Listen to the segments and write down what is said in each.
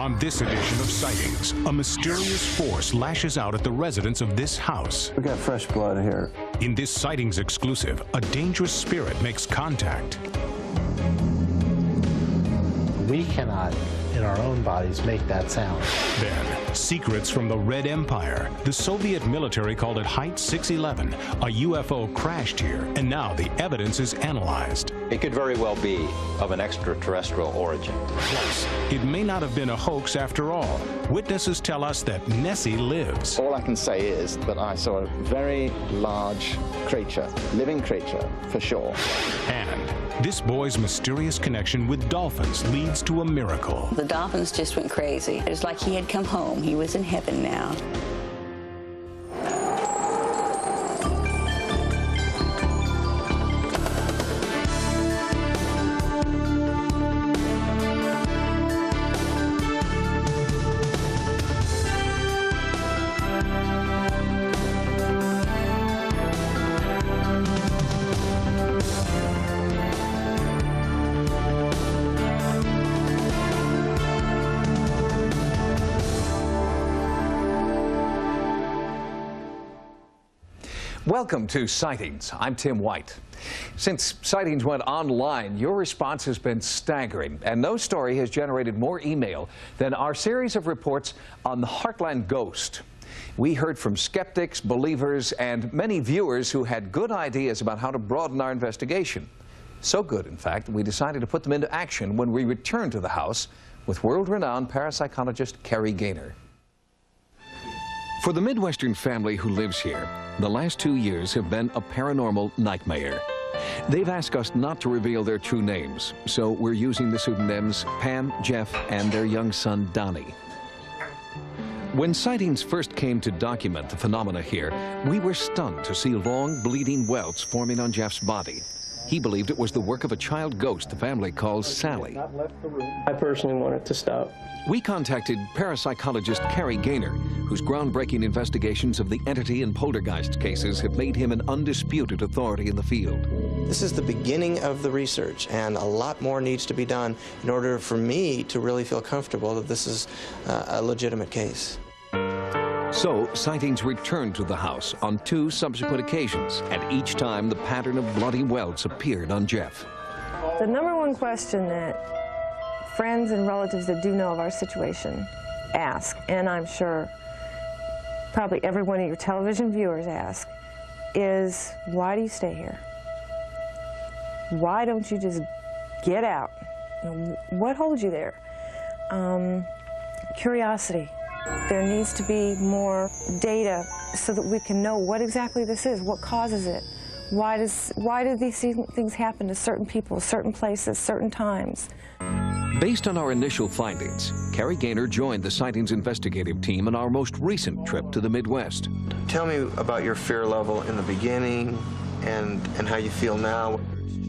On this edition of Sightings, a mysterious force lashes out at the residents of this house. We got fresh blood here. In this Sightings exclusive, a dangerous spirit makes contact. We cannot, in our own bodies, make that sound. Then, secrets from the Red Empire. The Soviet military called it Height 611. A UFO crashed here, and now the evidence is analyzed. It could very well be of an extraterrestrial origin. Plus, it may not have been a hoax after all. Witnesses tell us that Nessie lives. All I can say is that I saw a very large creature, living creature, for sure. And this boy's mysterious connection with dolphins leads to a miracle. The dolphins just went crazy. It was like he had come home. He was in heaven now. Welcome to Sightings. I'm Tim White. Since Sightings went online, your response has been staggering, and no story has generated more email than our series of reports on the Heartland Ghost. We heard from skeptics, believers, and many viewers who had good ideas about how to broaden our investigation. So good, in fact, that we decided to put them into action when we returned to the house with world-renowned parapsychologist Carrie Gaynor. For the Midwestern family who lives here, the last 2 years have been a paranormal nightmare. They've asked us not to reveal their true names, so we're using the pseudonyms Pam, Jeff, and their young son, Donnie. When Sightings first came to document the phenomena here, we were stunned to see long, bleeding welts forming on Jeff's body. He believed it was the work of a child ghost the family calls Sally. I personally want it to stop. We contacted parapsychologist Carrie Gaynor, whose groundbreaking investigations of the entity and poltergeist cases have made him an undisputed authority in the field. This is the beginning of the research, and a lot more needs to be done in order for me to really feel comfortable that this is a legitimate case. So, Sightings returned to the house on 2 subsequent occasions, and each time the pattern of bloody welts appeared on Jeff. The number one question that friends and relatives that do know of our situation ask, and I'm sure probably every one of your television viewers ask, is why do you stay here? Why don't you just get out? What holds you there? Curiosity. There needs to be more data so that we can know what exactly this is, what causes it. Why do these things happen to certain people, certain places, certain times? Based on our initial findings, Carrie Gaynor joined the Sightings investigative team on our most recent trip to the Midwest. Tell me about your fear level in the beginning and how you feel now.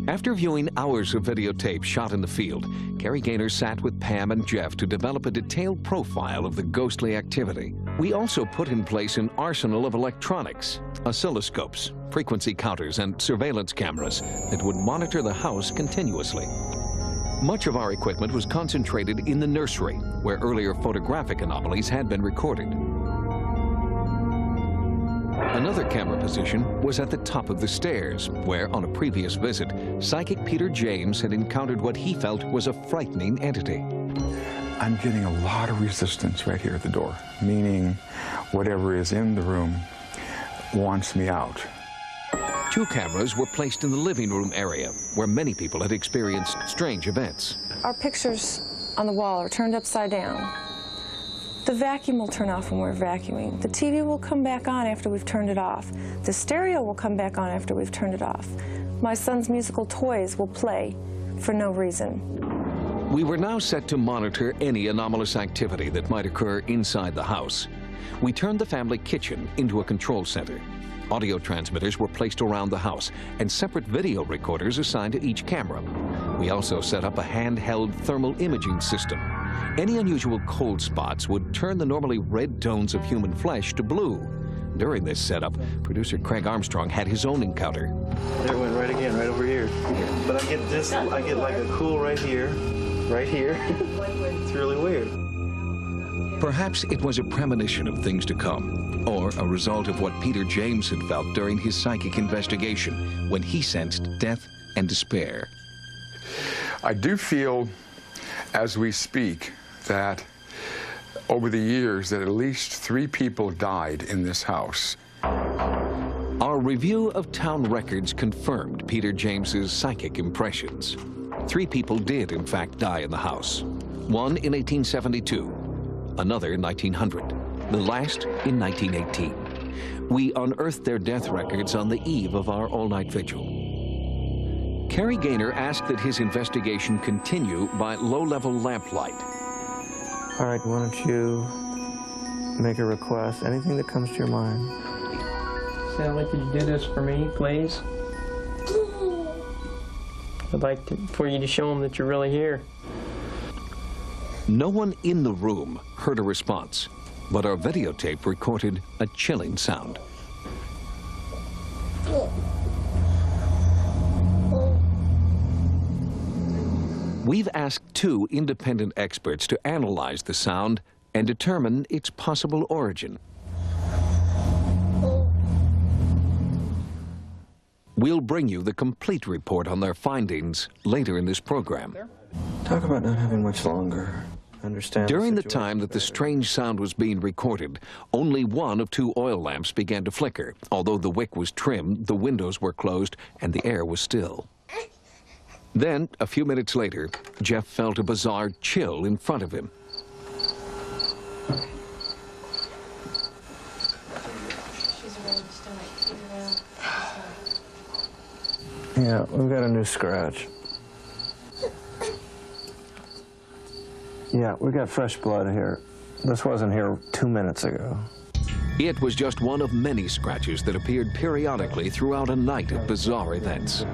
After viewing hours of videotape shot in the field, Carrie Gaynor sat with Pam and Jeff to develop a detailed profile of the ghostly activity. We also put in place an arsenal of electronics, oscilloscopes, frequency counters, and surveillance cameras that would monitor the house continuously. Much of our equipment was concentrated in the nursery, where earlier photographic anomalies had been recorded. Another camera position was at the top of the stairs, where, on a previous visit, psychic Peter James had encountered what he felt was a frightening entity. I'm getting a lot of resistance right here at the door, meaning whatever is in the room wants me out. 2 cameras were placed in the living room area, where many people had experienced strange events. Our pictures on the wall are turned upside down. The vacuum will turn off when we're vacuuming. The TV will come back on after we've turned it off. The stereo will come back on after we've turned it off. My son's musical toys will play for no reason. We were now set to monitor any anomalous activity that might occur inside the house. We turned the family kitchen into a control center. Audio transmitters were placed around the house and separate video recorders assigned to each camera. We also set up a handheld thermal imaging system. Any unusual cold spots would turn the normally red tones of human flesh to blue. During this setup, producer Craig Armstrong had his own encounter. There it went right again, right over here. But I get like a cool right here. It's really weird. Perhaps it was a premonition of things to come, or a result of what Peter James had felt during his psychic investigation when he sensed death and despair. I do feel, as we speak, that over the years that at least 3 people died in this house. Our review of town records confirmed Peter James's psychic impressions. 3 people did, in fact, die in the house. One in 1872, another in 1900, the last in 1918. We unearthed their death records on the eve of our all-night vigil. Cary Gaynor asked that his investigation continue by low-level lamplight. All right, why don't you make a request, anything that comes to your mind. Sally, could you do this for me, please? I'd like for you to show them that you're really here. No one in the room heard a response, but our videotape recorded a chilling sound. We've asked 2 independent experts to analyze the sound and determine its possible origin. We'll bring you the complete report on their findings later in this program. Talk about not having much longer. Understand. During the time that the strange sound was being recorded, only one of 2 oil lamps began to flicker. Although the wick was trimmed, the windows were closed, and the air was still. Then, a few minutes later, Jeff felt a bizarre chill in front of him. Yeah, we've got a new scratch. Yeah, we got fresh blood here. This wasn't here 2 minutes ago. It was just one of many scratches that appeared periodically throughout a night of bizarre events.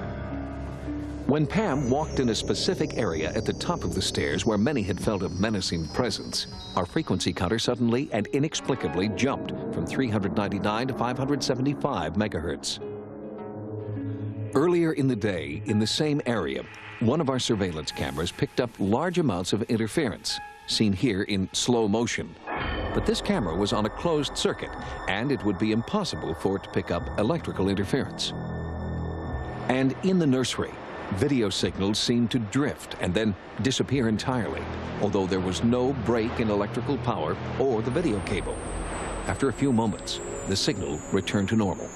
When Pam walked in a specific area at the top of the stairs where many had felt a menacing presence, our frequency counter suddenly and inexplicably jumped from 399 to 575 megahertz. Earlier in the day, in the same area, one of our surveillance cameras picked up large amounts of interference, seen here in slow motion. But this camera was on a closed circuit, and it would be impossible for it to pick up electrical interference. And in the nursery, video signals seemed to drift and then disappear entirely, although there was no break in electrical power or the video cable. After a few moments, the signal returned to normal.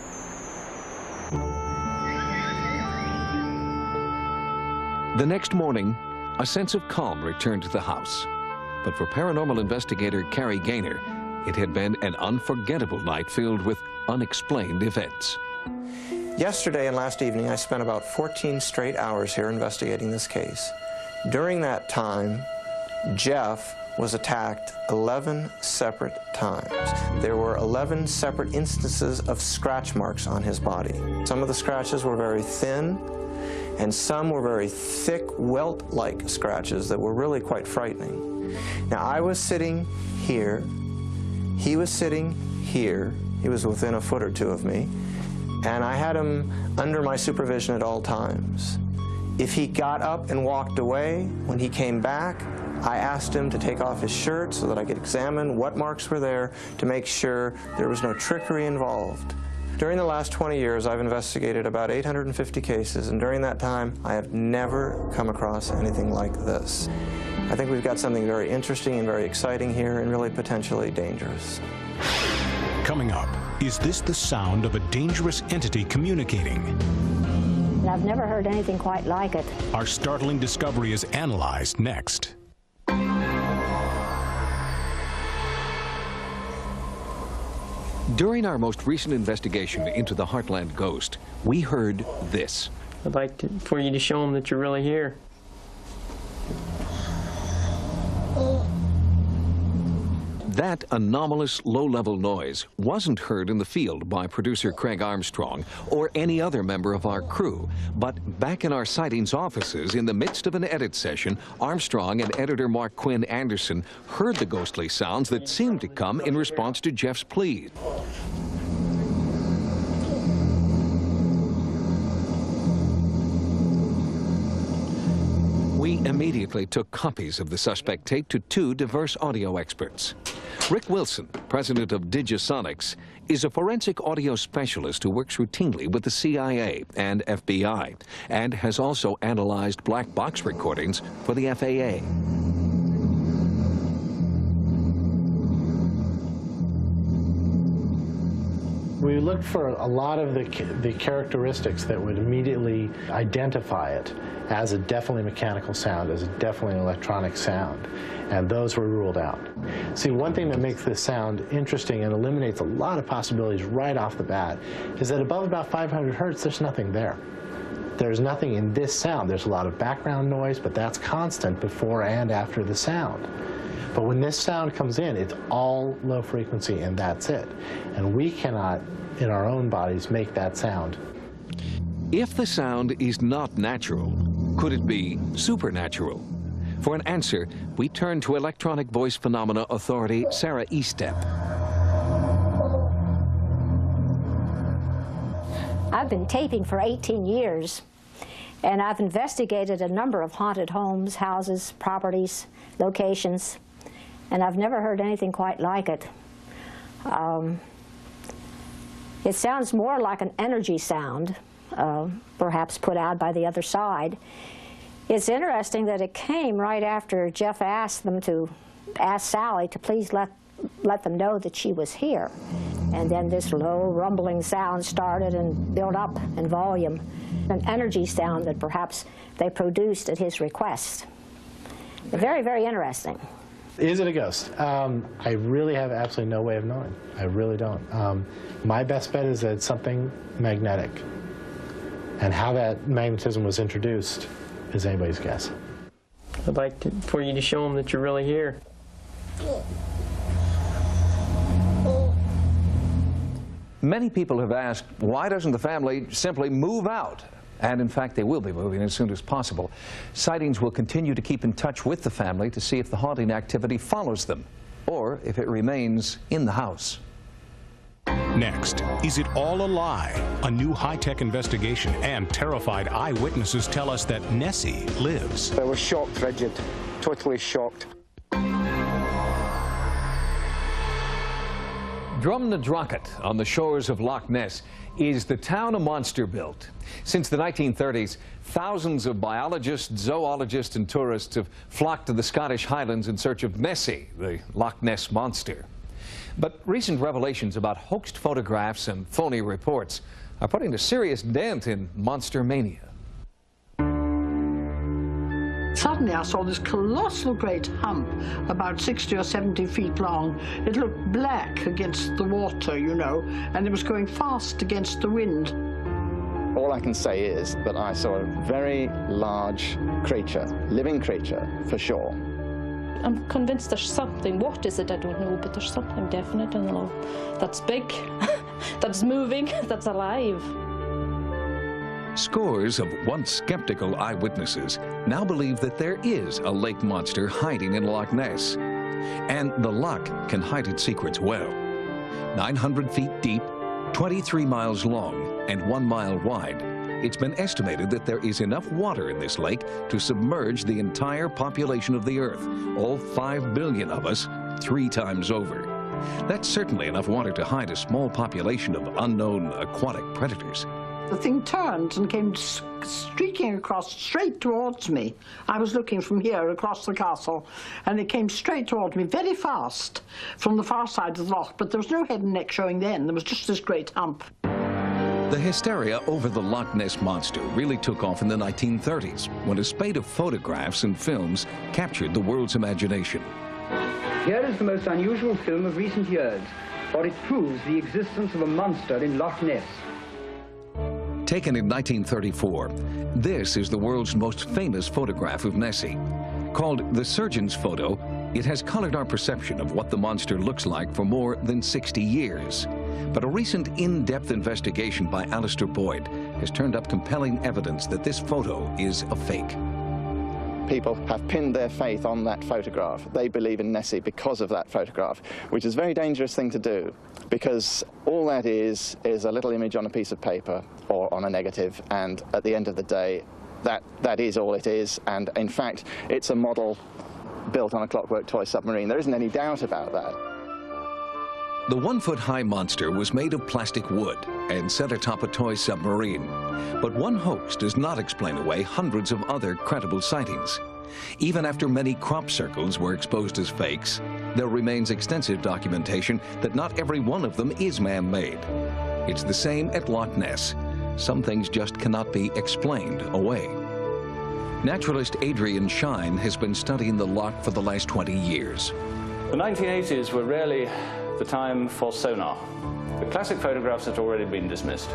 The next morning, a sense of calm returned to the house. But for paranormal investigator Cary Gaynor, it had been an unforgettable night filled with unexplained events. Yesterday and last evening, I spent about 14 straight hours here investigating this case. During that time, Jeff was attacked 11 separate times. There were 11 separate instances of scratch marks on his body. Some of the scratches were very thin, and some were very thick, welt-like scratches that were really quite frightening. Now, I was sitting here. He was sitting here. He was within a foot or 2 of me. And I had him under my supervision at all times. If he got up and walked away, when he came back, I asked him to take off his shirt so that I could examine what marks were there to make sure there was no trickery involved. During the last 20 years, I've investigated about 850 cases, and during that time, I have never come across anything like this. I think we've got something very interesting and very exciting here, and really potentially dangerous. Coming up, is this the sound of a dangerous entity communicating? I've never heard anything quite like it. Our startling discovery is analyzed next. During our most recent investigation into the Heartland ghost, we heard this. I'd like for you to show them that you're really here. That anomalous low-level noise wasn't heard in the field by producer Craig Armstrong or any other member of our crew, but back in our Sightings offices in the midst of an edit session, Armstrong and editor Mark Quinn Anderson heard the ghostly sounds that seemed to come in response to Jeff's plea. We immediately took copies of the suspect tape to 2 diverse audio experts. Rick Wilson, president of Digisonics, is a forensic audio specialist who works routinely with the CIA and FBI and has also analyzed black box recordings for the FAA. We looked for a lot of the characteristics that would immediately identify it as a definitely mechanical sound, as a definitely electronic sound, and those were ruled out. See, one thing that makes this sound interesting and eliminates a lot of possibilities right off the bat is that above about 500 hertz, there's nothing there. There's nothing in this sound. There's a lot of background noise, but that's constant before and after the sound. But when this sound comes in, it's all low frequency and that's it. And we cannot, in our own bodies, make that sound. If the sound is not natural, could it be supernatural? For an answer, we turn to electronic voice phenomena authority Sarah Estep. I've been taping for 18 years, and I've investigated a number of haunted homes, houses, properties, locations, and I've never heard anything quite like it. It sounds more like an energy sound, perhaps put out by the other side. It's interesting that it came right after Jeff asked Sally to please let them know that she was here. And then this low rumbling sound started and built up in volume, an energy sound that perhaps they produced at his request. Very, very interesting. Is it a ghost? I really have absolutely no way of knowing. I really don't. My best bet is that it's something magnetic. And how that magnetism was introduced is anybody's guess. I'd like for you to show them that you're really here. Many people have asked, why doesn't the family simply move out? And in fact, they will be moving as soon as possible. Sightings will continue to keep in touch with the family to see if the haunting activity follows them, or if it remains in the house. Next, is it all a lie? A new high-tech investigation and terrified eyewitnesses tell us that Nessie lives. They were shocked, rigid, totally shocked. Drumnadrochit, on the shores of Loch Ness, is the town a monster built. Since the 1930s, thousands of biologists, zoologists, and tourists have flocked to the Scottish Highlands in search of Nessie, the Loch Ness monster. But recent revelations about hoaxed photographs and phony reports are putting a serious dent in monster mania. Suddenly I saw this colossal great hump, about 60 or 70 feet long. It looked black against the water, you know, and it was going fast against the wind. All I can say is that I saw a very large creature, living creature, for sure. I'm convinced there's something. What is it? I don't know, but there's something definite in love. That's big, that's moving, that's alive. Scores of once skeptical eyewitnesses now believe that there is a lake monster hiding in Loch Ness. And the loch can hide its secrets well. 900 feet deep, 23 miles long, and 1 mile wide, it's been estimated that there is enough water in this lake to submerge the entire population of the Earth, all 5 billion of us, 3 times over. That's certainly enough water to hide a small population of unknown aquatic predators. The thing turned and came streaking across straight towards me. I was looking from here across the castle, and it came straight towards me very fast from the far side of the loch, but there was no head and neck showing then. There was just this great hump. The hysteria over the Loch Ness monster really took off in the 1930s, when a spate of photographs and films captured the world's imagination. Here is the most unusual film of recent years, for it proves the existence of a monster in Loch Ness. Taken in 1934, this is the world's most famous photograph of Nessie. Called the surgeon's photo, it has colored our perception of what the monster looks like for more than 60 years. But a recent in-depth investigation by Alistair Boyd has turned up compelling evidence that this photo is a fake. People have pinned their faith on that photograph. They believe in Nessie because of that photograph, which is a very dangerous thing to do, because all that is a little image on a piece of paper or on a negative, and at the end of the day, that is all it is, and in fact, it's a model built on a clockwork toy submarine. There isn't any doubt about that. The 1-foot-high monster was made of plastic wood and set atop a toy submarine. But one hoax does not explain away hundreds of other credible sightings. Even after many crop circles were exposed as fakes, there remains extensive documentation that not every one of them is man-made. It's the same at Loch Ness. Some things just cannot be explained away. Naturalist Adrian Shine has been studying the loch for the last 20 years. The 1980s were really the time for sonar. The classic photographs had already been dismissed.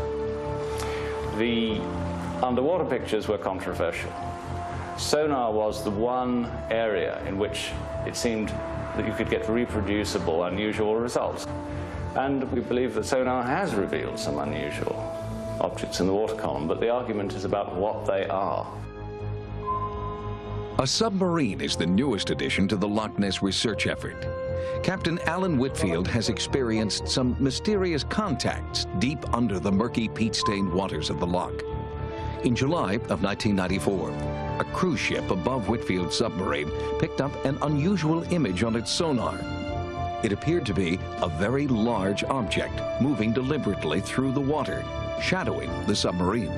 The underwater pictures were controversial. Sonar was the one area in which it seemed that you could get reproducible, unusual results. And we believe that sonar has revealed some unusual objects in the water column, but the argument is about what they are. A submarine is the newest addition to the Loch Ness research effort. Captain Alan Whitfield has experienced some mysterious contacts deep under the murky peat-stained waters of the loch. In July of 1994, a cruise ship above Whitfield's submarine picked up an unusual image on its sonar. It appeared to be a very large object moving deliberately through the water, shadowing the submarine.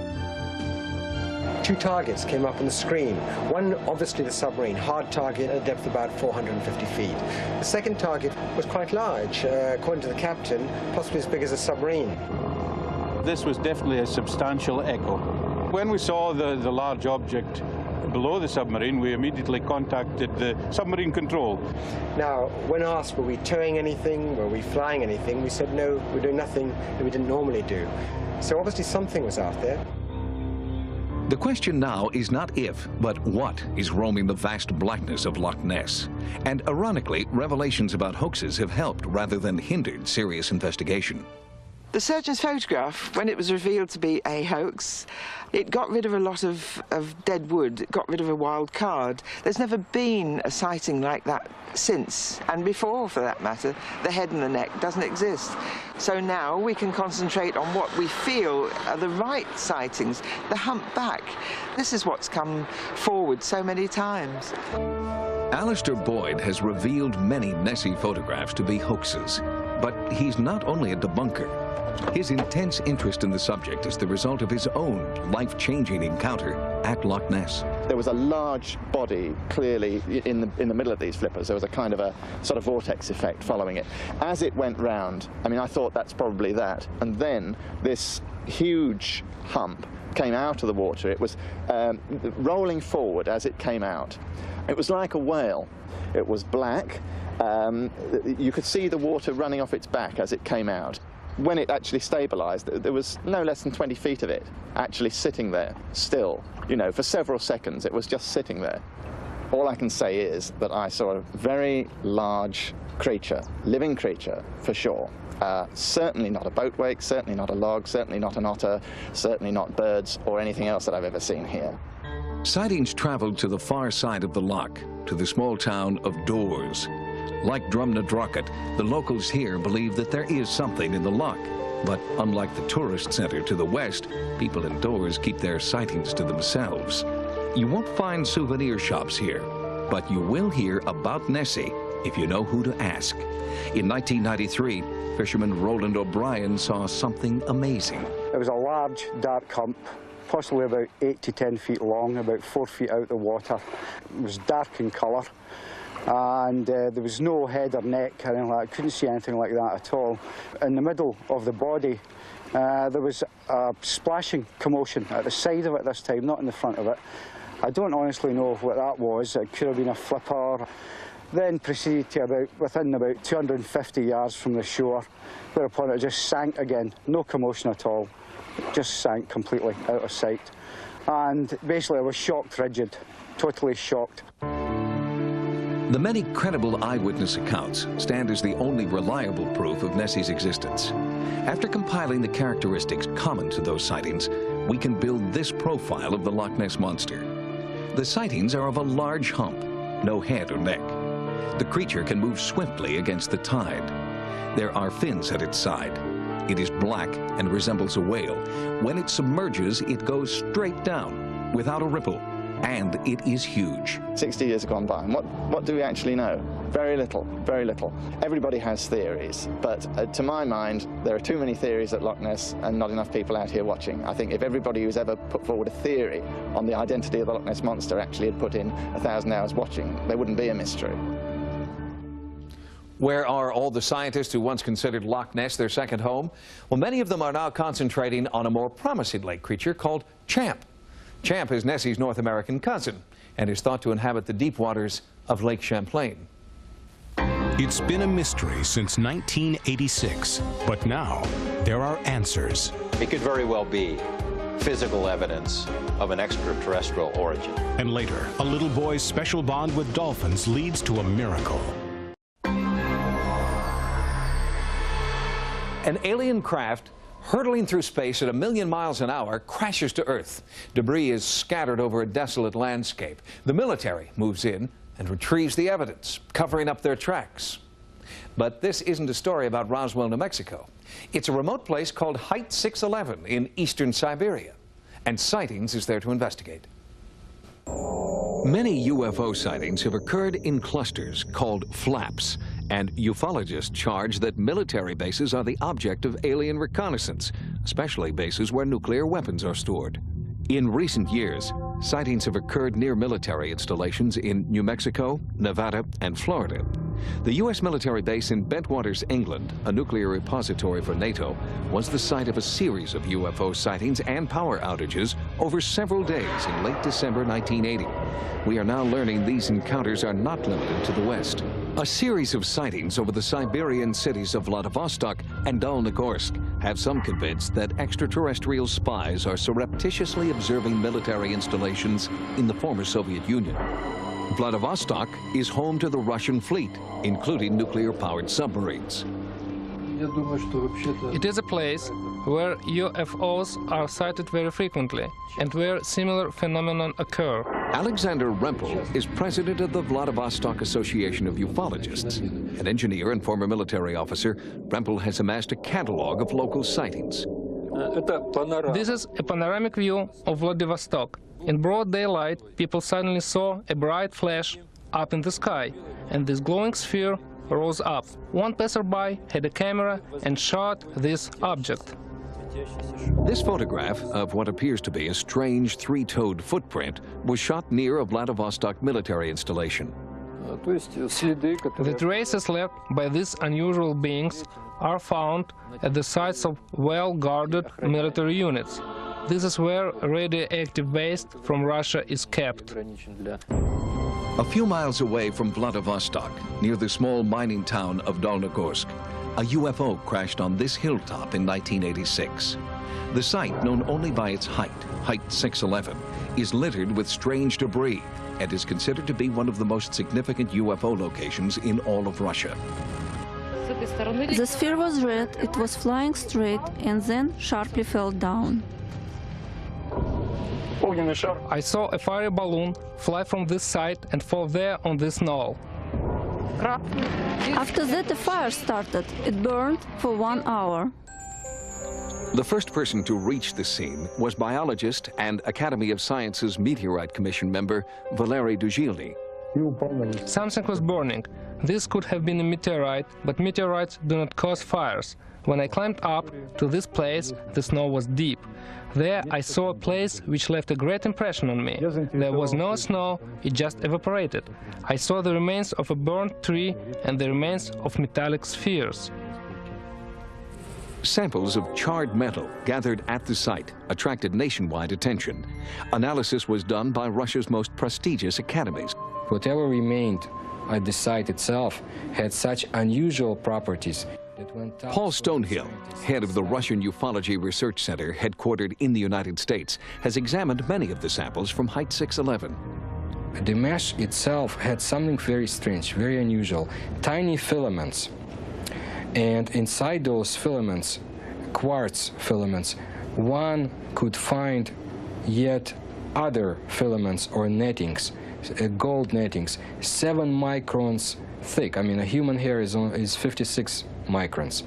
Two targets came up on the screen. One, obviously the submarine, hard target at a depth of about 450 feet. The second target was quite large, according to the captain, possibly as big as a submarine. This was definitely a substantial echo. When we saw the large object below the submarine, we immediately contacted the submarine control. Now, when asked, were we towing anything, were we flying anything, we said no, we're doing nothing that we didn't normally do. So obviously something was out there. The question now is not if, but what is roaming the vast blackness of Loch Ness. And ironically, revelations about hoaxes have helped rather than hindered serious investigation. The surgeon's photograph, when it was revealed to be a hoax, it got rid of a lot of dead wood, it got rid of a wild card. There's never been a sighting like that since, and before for that matter. The head and the neck doesn't exist. So now we can concentrate on what we feel are the right sightings, the humpback. This is what's come forward so many times. Alistair Boyd has revealed many Nessie photographs to be hoaxes, but he's not only a debunker. His intense interest in the subject is the result of his own life-changing encounter at Loch Ness. There was a large body clearly in the middle of these flippers. There was a kind of a sort of vortex effect following it. As it went round, I mean, I thought that's probably that. And then this huge hump came out of the water. It was rolling forward as it came out. It was like a whale. It was black. You could see the water running off its back as it came out. When it actually stabilized, there was no less than 20 feet of it actually sitting there, still. You know, for several seconds, it was just sitting there. All I can say is that I saw a very large creature, living creature, for sure. Certainly not a boat wake, certainly not a log, certainly not an otter, certainly not birds or anything else that I've ever seen here. Sightings traveled to the far side of the loch, to the small town of Dores. Like Drumnadrochit, the locals here believe that there is something in the loch. But unlike the tourist center to the west, people in Dores keep their sightings to themselves. You won't find souvenir shops here, but you will hear about Nessie if you know who to ask. In 1993, fisherman Roland O'Brien saw something amazing. It was a large, dark hump, possibly about 8 to 10 feet long, about 4 feet out of the water. It was dark in colour. And there was no head or neck or anything like that. I couldn't see anything like that at all. In the middle of the body, there was a splashing commotion at the side of it this time, not in the front of it. I don't honestly know what that was. It could have been a flipper. Then proceeded to within about 250 yards from the shore, whereupon it just sank again. No commotion at all. It just sank completely out of sight. And basically I was shocked rigid, totally shocked. The many credible eyewitness accounts stand as the only reliable proof of Nessie's existence. After compiling the characteristics common to those sightings, we can build this profile of the Loch Ness Monster. The sightings are of a large hump, no head or neck. The creature can move swiftly against the tide. There are fins at its side. It is black and resembles a whale. When it submerges, it goes straight down, without a ripple, and it is huge. 60 years have gone by, and what do we actually know? Very little, very little. Everybody has theories, but to my mind, there are too many theories at Loch Ness and not enough people out here watching. I think if everybody who's ever put forward a theory on the identity of the Loch Ness Monster actually had put in 1,000 hours watching, there wouldn't be a mystery. Where are all the scientists who once considered Loch Ness their second home? Well, many of them are now concentrating on a more promising lake creature called Champ. Champ is Nessie's North American cousin and is thought to inhabit the deep waters of Lake Champlain. It's been a mystery since 1986, but now there are answers. It could very well be physical evidence of an extraterrestrial origin. And later, a little boy's special bond with dolphins leads to a miracle. An alien craft hurtling through space at 1,000,000 miles an hour crashes to Earth. Debris is scattered over a desolate landscape. The military moves in and retrieves the evidence, covering up their tracks. But this isn't a story about Roswell, New Mexico. It's a remote place called Height 611 in eastern Siberia, and Sightings is there to investigate. Many UFO sightings have occurred in clusters called flaps, and ufologists charge that military bases are the object of alien reconnaissance, especially bases where nuclear weapons are stored. In recent years, sightings have occurred near military installations in New Mexico, Nevada, and Florida. The U.S. military base in Bentwaters, England, a nuclear repository for NATO, was the site of a series of UFO sightings and power outages over several days in late December 1980. We are now learning these encounters are not limited to the West. A series of sightings over the Siberian cities of Vladivostok and Dolnogorsk have some convinced that extraterrestrial spies are surreptitiously observing military installations in the former Soviet Union. Vladivostok is home to the Russian fleet, including nuclear-powered submarines. It is a place where UFOs are sighted very frequently and where similar phenomena occur. Alexander Rempel is president of the Vladivostok Association of Ufologists. An engineer and former military officer, Rempel has amassed a catalog of local sightings. This is a panoramic view of Vladivostok. In broad daylight, people suddenly saw a bright flash up in the sky, and this glowing sphere rose up. One passerby had a camera and shot this object. This photograph of what appears to be a strange three-toed footprint was shot near a Vladivostok military installation. The traces left by these unusual beings are found at the sites of well-guarded military units. This is where radioactive waste from Russia is kept. A few miles away from Vladivostok, near the small mining town of Dolnogorsk, a UFO crashed on this hilltop in 1986. The site, known only by its height, Height 611, is littered with strange debris and is considered to be one of the most significant UFO locations in all of Russia. The sphere was red, it was flying straight and then sharply fell down. I saw a fiery balloon fly from this site and fall there on this knoll. After that, a fire started. It burned for 1 hour. The first person to reach the scene was biologist and Academy of Sciences Meteorite Commission member Valery Duzhilny. Something was burning. This could have been a meteorite, but meteorites do not cause fires. When I climbed up to this place, the snow was deep. There I saw a place which left a great impression on me. There was no snow, it just evaporated. I saw the remains of a burnt tree and the remains of metallic spheres. Samples of charred metal gathered at the site attracted nationwide attention. Analysis was done by Russia's most prestigious academies. Whatever remained at the site itself had such unusual properties. Paul Stonehill, head of the Russian Ufology Research Center headquartered in the United States, has examined many of the samples from Height 611. The mesh itself had something very strange, very unusual, tiny filaments. And inside those filaments, quartz filaments, one could find yet other filaments or nettings, gold nettings, 7 microns thick. I mean, a human hair is 56 microns.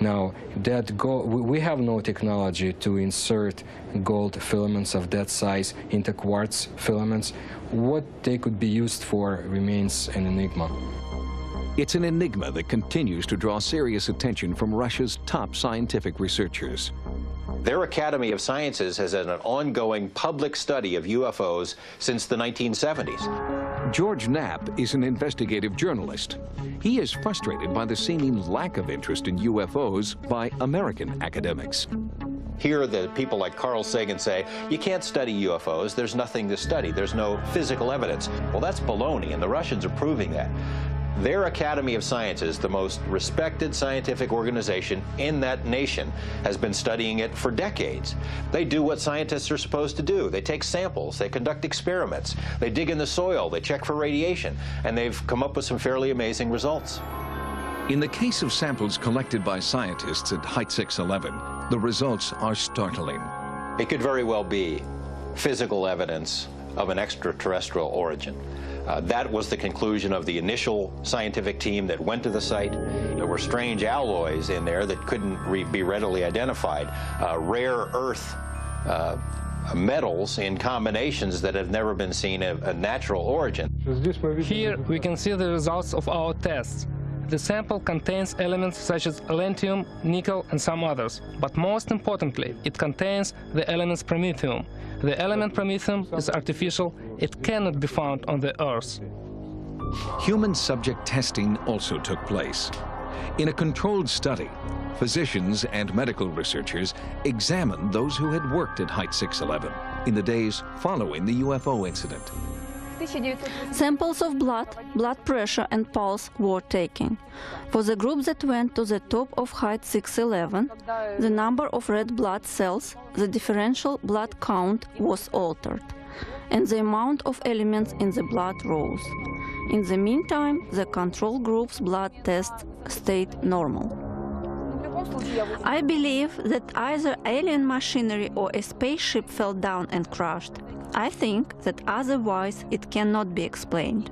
Now, we have no technology to insert gold filaments of that size into quartz filaments. What they could be used for remains an enigma. It's an enigma that continues to draw serious attention from Russia's top scientific researchers. Their Academy of Sciences has had an ongoing public study of UFOs since the 1970s. George Knapp is an investigative journalist. He is frustrated by the seeming lack of interest in UFOs by American academics. Here, the people like Carl Sagan say, you can't study UFOs, there's nothing to study, there's no physical evidence. Well, that's baloney, and the Russians are proving that. Their Academy of Sciences, the most respected scientific organization in that nation, has been studying it for decades. They do what scientists are supposed to do. They take samples, they conduct experiments, they dig in the soil, they check for radiation, and they've come up with some fairly amazing results. In the case of samples collected by scientists at Height 611, the results are startling. It could very well be physical evidence of an extraterrestrial origin. That was the conclusion of the initial scientific team that went to the site. There were strange alloys in there that couldn't be readily identified. Rare earth metals in combinations that have never been seen of a natural origin. Here we can see the results of our tests. The sample contains elements such as lanthanum, nickel, and some others. But most importantly, it contains the element promethium. The element promethium is artificial. It cannot be found on the Earth. Human subject testing also took place. In a controlled study, physicians and medical researchers examined those who had worked at Height 611 in the days following the UFO incident. Samples of blood, blood pressure and pulse were taken. For the group that went to the top of Height 611, the number of red blood cells, the differential blood count was altered, and the amount of elements in the blood rose. In the meantime, the control group's blood tests stayed normal. I believe that either alien machinery or a spaceship fell down and crashed. I think that otherwise it cannot be explained.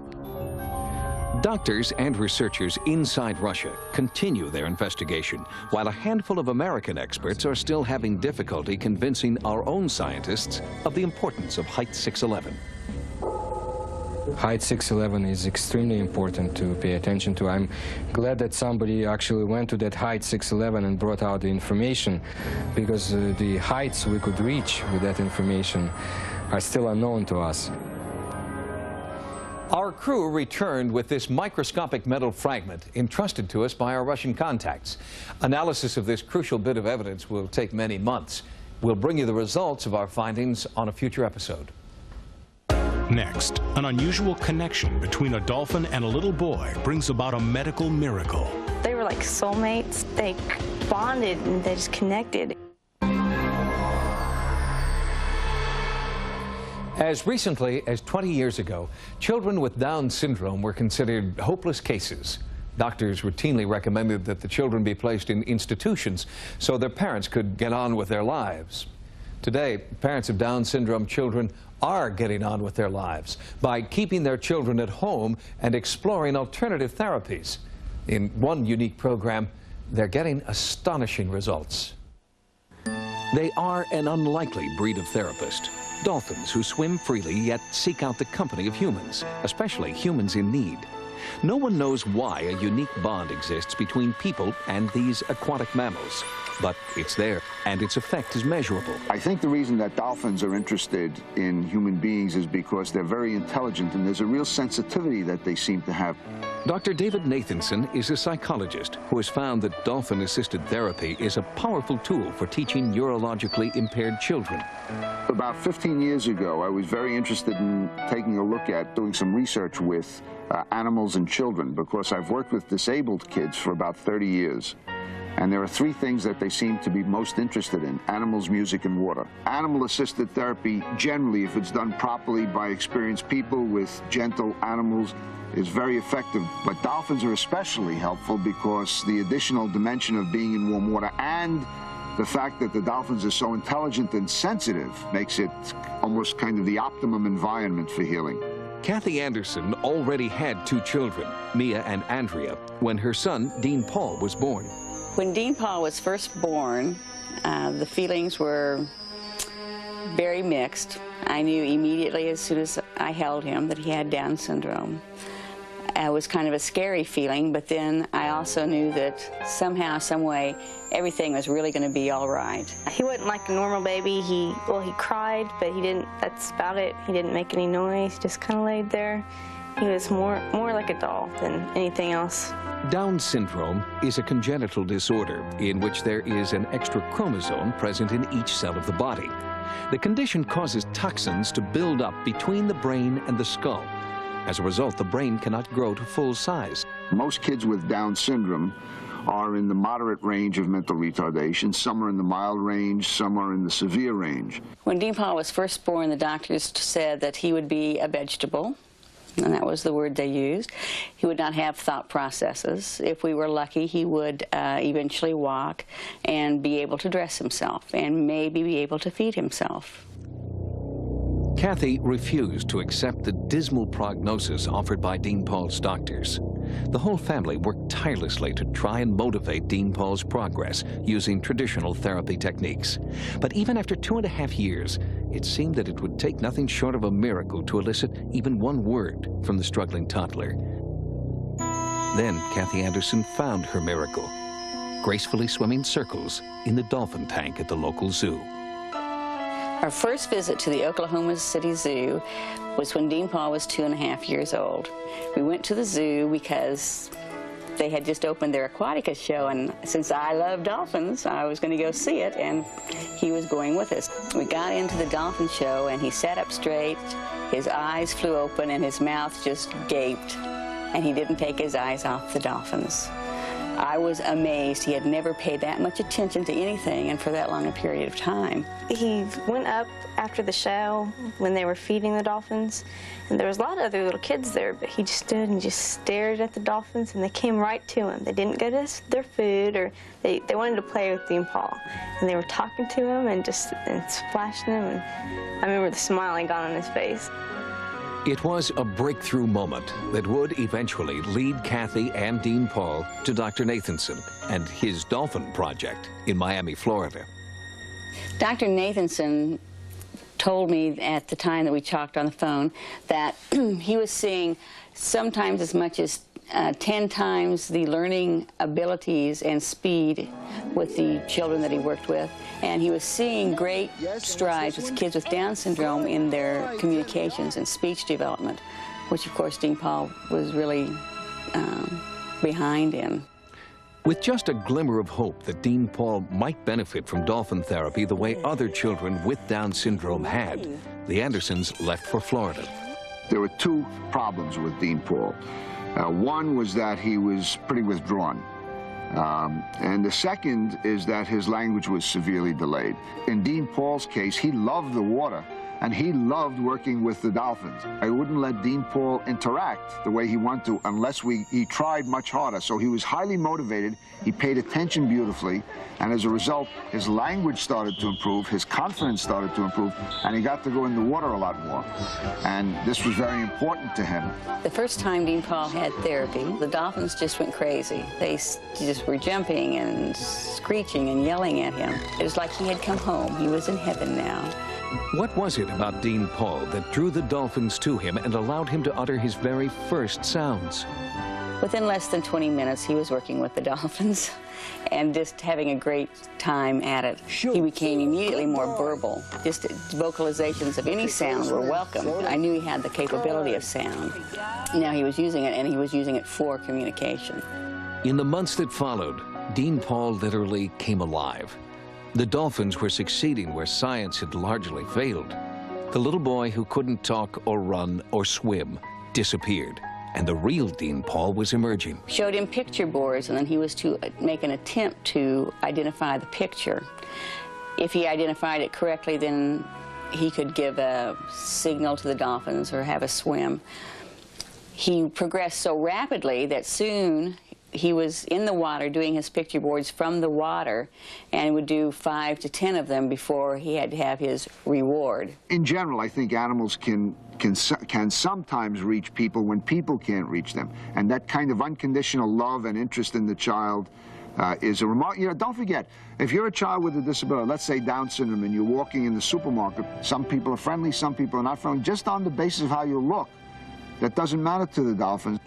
Doctors and researchers inside Russia continue their investigation, while a handful of American experts are still having difficulty convincing our own scientists of the importance of Height 611. Height 611 is extremely important to pay attention to. I'm glad that somebody actually went to that Height 611 and brought out the information, because the heights we could reach with that information are still unknown to us. Our crew returned with this microscopic metal fragment entrusted to us by our Russian contacts. Analysis of this crucial bit of evidence will take many months. We'll bring you the results of our findings on a future episode. Next, an unusual connection between a dolphin and a little boy brings about a medical miracle. They were like soulmates. They bonded and they just connected. As recently as 20 years ago, children with Down syndrome were considered hopeless cases. Doctors routinely recommended that the children be placed in institutions so their parents could get on with their lives. Today, parents of Down syndrome children are getting on with their lives by keeping their children at home and exploring alternative therapies. In one unique program, they're getting astonishing results. They are an unlikely breed of therapist. Dolphins who swim freely yet seek out the company of humans, especially humans in need. No one knows why a unique bond exists between people and these aquatic mammals, but it's there, and its effect is measurable. I think the reason that dolphins are interested in human beings is because they're very intelligent, and there's a real sensitivity that they seem to have. Dr. David Nathanson is a psychologist who has found that dolphin-assisted therapy is a powerful tool for teaching neurologically impaired children. About 15 years ago, I was very interested in taking a look at doing some research with animals and children, because I've worked with disabled kids for about 30 years. And there are three things that they seem to be most interested in: animals, music, and water. Animal-assisted therapy, generally, if it's done properly by experienced people with gentle animals, is very effective. But dolphins are especially helpful because the additional dimension of being in warm water and the fact that the dolphins are so intelligent and sensitive makes it almost kind of the optimum environment for healing. Kathy Anderson already had two children, Mia and Andrea, when her son, Dean Paul, was born. When Dean Paul was first born, the feelings were very mixed. I knew immediately as soon as I held him that he had Down syndrome. It was kind of a scary feeling, but then I also knew that somehow, some way, everything was really going to be all right. He wasn't like a normal baby. He cried, but he didn't, that's about it. He didn't make any noise, he just kind of laid there. He was more like a doll than anything else. Down syndrome is a congenital disorder in which there is an extra chromosome present in each cell of the body. The condition causes toxins to build up between the brain and the skull. As a result, the brain cannot grow to full size. Most kids with Down syndrome are in the moderate range of mental retardation. Some are in the mild range, some are in the severe range. When Dean Paul was first born, the doctors said that he would be a vegetable, and that was the word they used. He would not have thought processes. If we were lucky, he would eventually walk and be able to dress himself and maybe be able to feed himself. Kathy refused to accept the dismal prognosis offered by Dean Paul's doctors. The whole family worked tirelessly to try and motivate Dean Paul's progress using traditional therapy techniques. But even after 2.5 years, it seemed that it would take nothing short of a miracle to elicit even one word from the struggling toddler. Then Kathy Anderson found her miracle, gracefully swimming circles in the dolphin tank at the local zoo. Our first visit to the Oklahoma City Zoo was when Dean Paul was 2.5 years old. We went to the zoo because they had just opened their Aquatica show, and since I love dolphins, I was going to go see it, and he was going with us. We got into the dolphin show, and he sat up straight, his eyes flew open, and his mouth just gaped, and he didn't take his eyes off the dolphins. I was amazed. He had never paid that much attention to anything and for that long a period of time. He went up after the show when they were feeding the dolphins, and there was a lot of other little kids there, but he just stood and just stared at the dolphins, and they came right to him. They didn't go to their food, or they wanted to play with Dean Paul, and they were talking to him and splashing him, and I remember the smile I got on his face. It was a breakthrough moment that would eventually lead Kathy and Dean Paul to Dr. Nathanson and his dolphin project in Miami, Florida. Dr. Nathanson told me at the time that we talked on the phone that he was seeing sometimes as much as 10 times the learning abilities and speed with the children that he worked with, and he was seeing great strides with kids with Down syndrome in their communications and speech development, which of course Dean Paul was really behind in. With just a glimmer of hope that Dean Paul might benefit from dolphin therapy the way other children with Down syndrome had, the Andersons left for Florida. There were two problems with Dean Paul. One was that he was pretty withdrawn. And the second is that his language was severely delayed. In Dean Paul's case, he loved the water, and he loved working with the dolphins. I wouldn't let Dean Paul interact the way he wanted to unless he tried much harder. So he was highly motivated, he paid attention beautifully, and as a result, his language started to improve, his confidence started to improve, and he got to go in the water a lot more. And this was very important to him. The first time Dean Paul had therapy, the dolphins just went crazy. They just were jumping and screeching and yelling at him. It was like he had come home. He was in heaven now. What was it about Dean Paul that drew the dolphins to him and allowed him to utter his very first sounds? Within less than 20 minutes, he was working with the dolphins and just having a great time at it. He became immediately more verbal. Just vocalizations of any sound were welcome. I knew he had the capability of sound. Now he was using it, and he was using it for communication. In the months that followed, Dean Paul literally came alive. The dolphins were succeeding where science had largely failed. The little boy who couldn't talk or run or swim disappeared, and the real Dean Paul was emerging. Showed him picture boards, and then he was to make an attempt to identify the picture. If he identified it correctly, then he could give a signal to the dolphins or have a swim. He progressed so rapidly that soon he was in the water doing his picture boards from the water, and would do 5 to 10 of them before he had to have his reward. In general, I think animals can sometimes reach people when people can't reach them. And that kind of unconditional love and interest in the child is a remark. You know, don't forget, if you're a child with a disability, let's say Down syndrome, and you're walking in the supermarket, some people are friendly, some people are not friendly, just on the basis of how you look. That doesn't matter to the dolphins.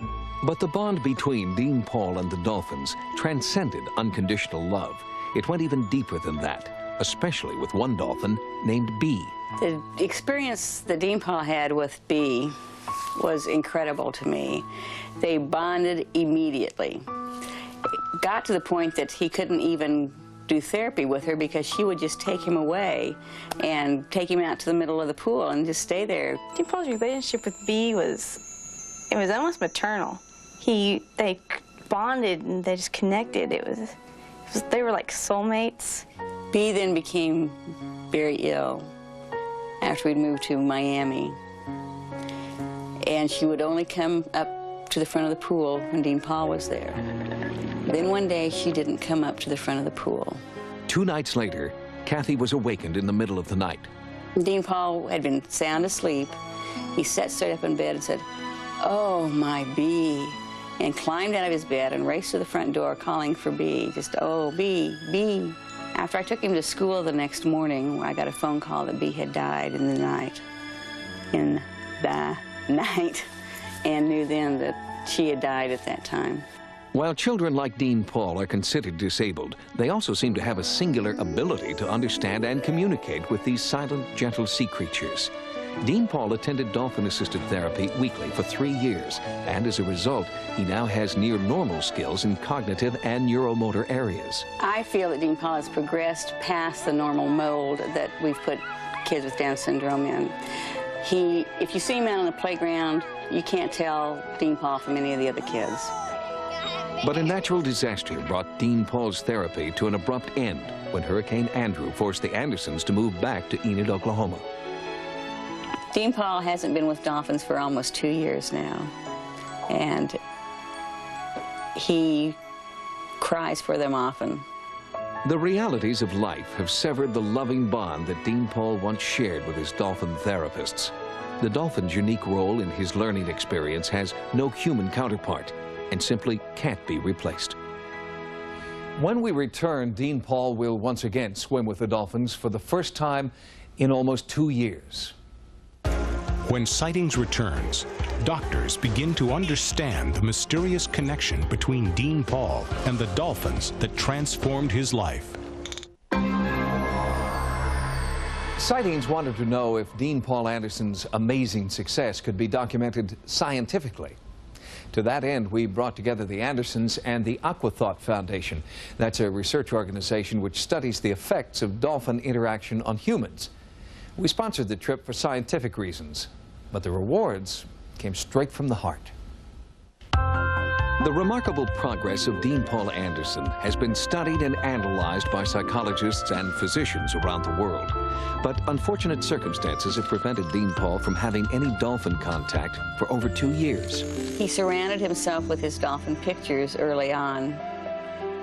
But the bond between Dean Paul and the dolphins transcended unconditional love. It went even deeper than that, especially with one dolphin named Bee. The experience that Dean Paul had with Bee was incredible to me. They bonded immediately. It got to the point that he couldn't even do therapy with her because she would just take him away and take him out to the middle of the pool and just stay there. Dean Paul's relationship with Bee was almost maternal. They bonded and they just connected. They were like soulmates. Bee then became very ill after we'd moved to Miami. And she would only come up to the front of the pool when Dean Paul was there. Then one day, she didn't come up to the front of the pool. 2 nights later, Kathy was awakened in the middle of the night. Dean Paul had been sound asleep. He sat straight up in bed and said, "Oh, my Bee," and climbed out of his bed and raced to the front door calling for Bee, just, "Oh, Bee, Bee." After I took him to school the next morning, I got a phone call that Bee had died in the night. And knew then that she had died at that time. While children like Dean Paul are considered disabled, they also seem to have a singular ability to understand and communicate with these silent, gentle sea creatures. Dean Paul attended dolphin-assisted therapy weekly for 3 years, and as a result, he now has near normal skills in cognitive and neuromotor areas. I feel that Dean Paul has progressed past the normal mold that we've put kids with Down syndrome in. If you see him out on the playground, you can't tell Dean Paul from any of the other kids. But a natural disaster brought Dean Paul's therapy to an abrupt end when Hurricane Andrew forced the Andersons to move back to Enid, Oklahoma. Dean Paul hasn't been with dolphins for almost 2 years now, and he cries for them often. The realities of life have severed the loving bond that Dean Paul once shared with his dolphin therapists. The dolphin's unique role in his learning experience has no human counterpart and simply can't be replaced. When we return, Dean Paul will once again swim with the dolphins for the first time in almost 2 years. When Sightings returns, doctors begin to understand the mysterious connection between Dean Paul and the dolphins that transformed his life. Sightings wanted to know if Dean Paul Anderson's amazing success could be documented scientifically. To that end, we brought together the Andersons and the Aquathought Foundation. That's a research organization which studies the effects of dolphin interaction on humans. We sponsored the trip for scientific reasons, but the rewards came straight from the heart. The remarkable progress of Dean Paul Anderson has been studied and analyzed by psychologists and physicians around the world. But unfortunate circumstances have prevented Dean Paul from having any dolphin contact for over 2 years. He surrounded himself with his dolphin pictures early on,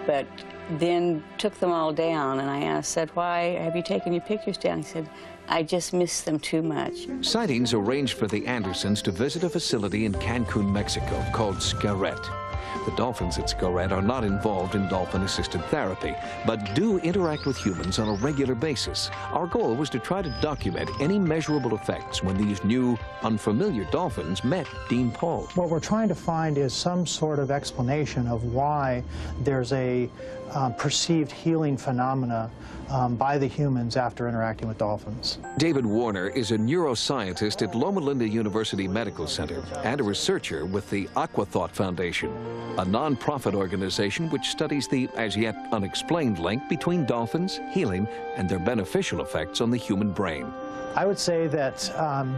but then took them all down. And I said, "Why have you taken your pictures down?" He said, "I just miss them too much." Sightings arranged for the Andersons to visit a facility in Cancun, Mexico called Scarret. The dolphins at Scarret are not involved in dolphin-assisted therapy, but do interact with humans on a regular basis. Our goal was to try to document any measurable effects when these new, unfamiliar dolphins met Dean Paul. What we're trying to find is some sort of explanation of why there's a perceived healing phenomena by the humans after interacting with dolphins. David Warner is a neuroscientist at Loma Linda University Medical Center and a researcher with the Aquathought Foundation, a non-profit organization which studies the as-yet unexplained link between dolphins, healing, and their beneficial effects on the human brain. I would say that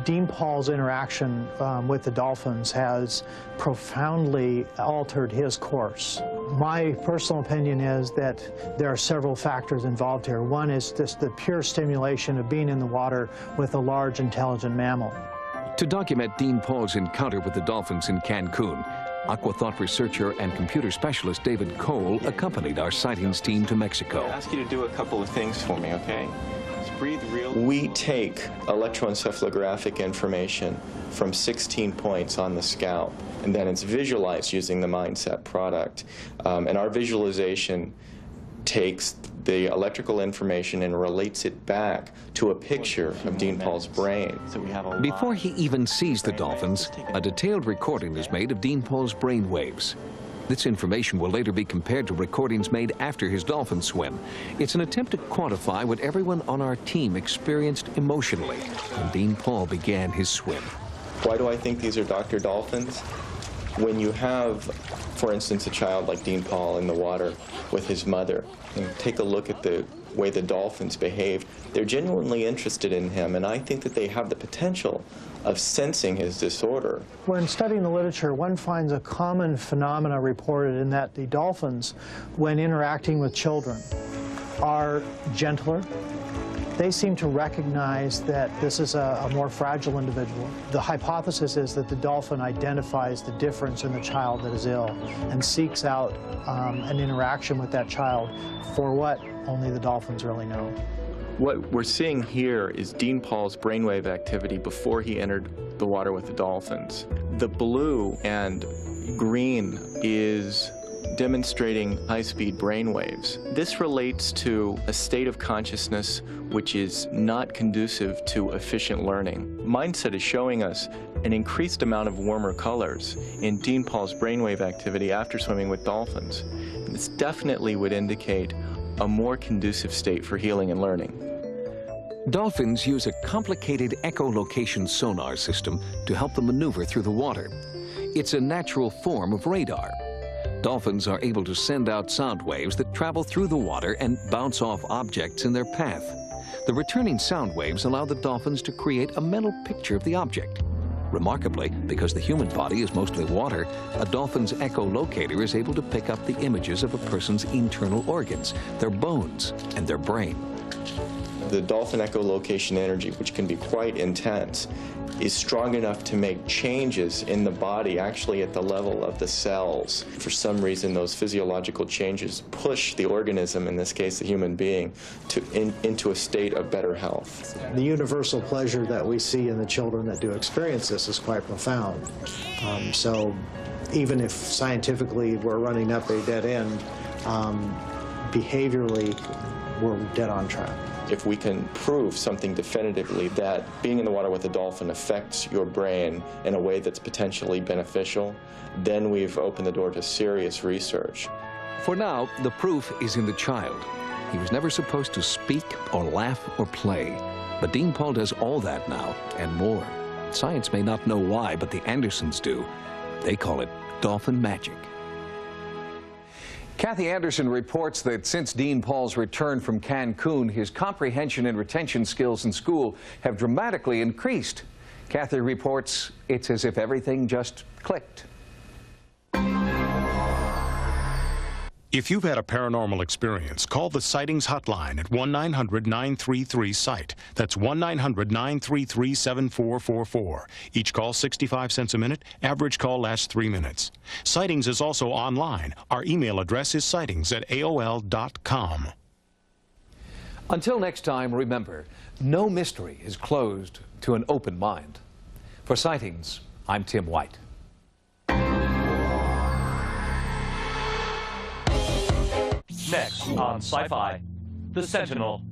Dean Paul's interaction with the dolphins has profoundly altered his course. My personal opinion is that there are several factors involved here. One is just the pure stimulation of being in the water with a large, intelligent mammal. To document Dean Paul's encounter with the dolphins in Cancun, Aquathought researcher and computer specialist David Cole accompanied our Sightings team to Mexico. I'll ask you to do a couple of things for me, okay? We take electroencephalographic information from 16 points on the scalp, and then it's visualized using the Mindset product. And our visualization takes the electrical information and relates it back to a picture of Dean Paul's brain. Before he even sees the dolphins, a detailed recording is made of Dean Paul's brain waves. This information will later be compared to recordings made after his dolphin swim. It's an attempt to quantify what everyone on our team experienced emotionally when Dean Paul began his swim. Why do I think these are Dr. Dolphins? When you have, for instance, a child like Dean Paul in the water with his mother, and take a look at the way the dolphins behave, they're genuinely interested in him, and I think that they have the potential of sensing his disorder. When studying the literature, one finds a common phenomena reported in that the dolphins, when interacting with children, are gentler. They seem to recognize that this is a more fragile individual. The hypothesis is that the dolphin identifies the difference in the child that is ill and seeks out an interaction with that child for what only the dolphins really know. What we're seeing here is Dean Paul's brainwave activity before he entered the water with the dolphins. The blue and green is demonstrating high-speed brainwaves. This relates to a state of consciousness which is not conducive to efficient learning. Mindset is showing us an increased amount of warmer colors in Dean Paul's brainwave activity after swimming with dolphins. This definitely would indicate a more conducive state for healing and learning. Dolphins use a complicated echolocation sonar system to help them maneuver through the water. It's a natural form of radar. Dolphins are able to send out sound waves that travel through the water and bounce off objects in their path. The returning sound waves allow the dolphins to create a mental picture of the object. Remarkably, because the human body is mostly water, a dolphin's echolocator is able to pick up the images of a person's internal organs, their bones, and their brain. The dolphin echolocation energy, which can be quite intense, is strong enough to make changes in the body, actually at the level of the cells. For some reason, those physiological changes push the organism, in this case the human being, into a state of better health. The universal pleasure that we see in the children that do experience this is quite profound. So even if scientifically we're running up a dead end, behaviorally we're dead on track. If we can prove something definitively that being in the water with a dolphin affects your brain in a way that's potentially beneficial, then we've opened the door to serious research. For now, the proof is in the child. He was never supposed to speak or laugh or play. But Dean Paul does all that now and more. Science may not know why, but the Andersons do. They call it dolphin magic. Kathy Anderson reports that since Dean Paul's return from Cancun, his comprehension and retention skills in school have dramatically increased. Kathy reports it's as if everything just clicked. If you've had a paranormal experience, call the Sightings hotline at 1-900-933-SIGHT. That's 1-900-933-7444. Each call 65 cents a minute. Average call lasts 3 minutes. Sightings is also online. Our email address is sightings@aol.com. Until next time, remember, no mystery is closed to an open mind. For Sightings, I'm Tim White. Next on Sci-Fi, The Sentinel.